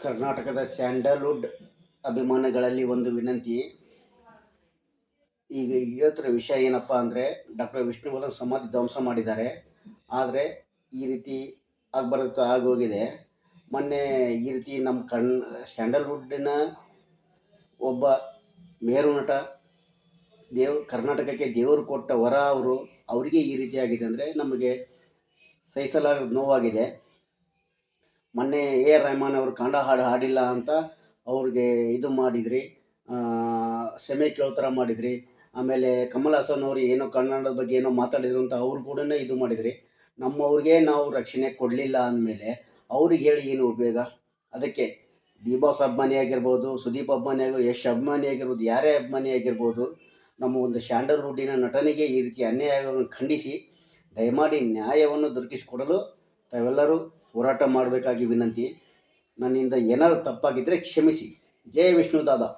ಕರ್ನಾಟಕದ ಸ್ಯಾಂಡಲ್ವುಡ್ ಅಭಿಮಾನಿಗಳಲ್ಲಿ ಒಂದು ವಿನಂತಿ. ಈಗ ಹೇಳ್ತಿರೋ ವಿಷಯ ಏನಪ್ಪ ಅಂದರೆ, ಡಾಕ್ಟರ್ ವಿಷ್ಣುವರ್ಧನ್ ಸಮಾಧಿ ಧ್ವಂಸ ಮಾಡಿದ್ದಾರೆ. ಆದರೆ ಈ ರೀತಿ ಆಗಬಾರ್ದು ಆಗೋಗಿದೆ. ಮೊನ್ನೆ ಈ ರೀತಿ ನಮ್ಮ ಸ್ಯಾಂಡಲ್ವುಡ್ಡಿನ ಒಬ್ಬ ಮೇರು ನಟ, ಕರ್ನಾಟಕಕ್ಕೆ ದೇವರು ಕೊಟ್ಟ ವರ ಅವರಿಗೆ ಈ ರೀತಿ ಆಗಿದೆ ಅಂದರೆ ನಮಗೆ ಸಹಿಸಲಾರದ ನೋವಾಗಿದೆ. ಮೊನ್ನೆ ಎ ಆರ್ ರೆಹಮಾನ್ ಅವರು ಕನ್ನಡ ಹಾಡು ಹಾಡಿಲ್ಲ ಅಂತ ಅವ್ರಿಗೆ ಇದು ಮಾಡಿದ್ರಿ, ಕ್ಷಮೆ ಕೇಳೋ ಥರ ಮಾಡಿದ್ರಿ. ಆಮೇಲೆ ಕಮಲ್ ಹಾಸನ್ ಅವರು ಏನೋ ಕನ್ನಡದ ಬಗ್ಗೆ ಏನೋ ಮಾತಾಡಿದ್ರು ಅಂತ ಅವ್ರು ಕೂಡ ಇದು ಮಾಡಿದ್ರಿ. ನಮ್ಮವ್ರಿಗೆ ನಾವು ರಕ್ಷಣೆ ಕೊಡಲಿಲ್ಲ ಅಂದಮೇಲೆ ಅವ್ರಿಗೆ ಹೇಳಿ ಏನು ಉಪಯೋಗ? ಅದಕ್ಕೆ ಡಿ ಬಾಸ್ ಅಭಿಮಾನಿ ಆಗಿರ್ಬೋದು, ಸುದೀಪ್ ಅಭಿಮಾನಿ ಆಗಿರ್ಬೋದು, ಯಶ್ ಅಭಿಮಾನಿ ಆಗಿರ್ಬೋದು, ಯಾರೇ ಅಭಿಮಾನಿ ಆಗಿರ್ಬೋದು, ನಮ್ಮ ಒಂದು ಸ್ಯಾಂಡಲ್ವುಡ್ಡಿನ ನಟನಿಗೆ ಈ ರೀತಿ ಅನ್ಯಾಯವನ್ನು ಖಂಡಿಸಿ ದಯಮಾಡಿ ನ್ಯಾಯವನ್ನು ದೊರಕಿಸಿಕೊಡಲು ತಾವೆಲ್ಲರೂ ಹೋರಾಟ ಮಾಡಬೇಕಾಗಿ ವಿನಂತಿ. ನನ್ನಿಂದ ಏನಾದರೂ ತಪ್ಪಾಗಿದ್ದರೆ ಕ್ಷಮಿಸಿ. ಜೈ ವಿಷ್ಣು ದಾದಾ.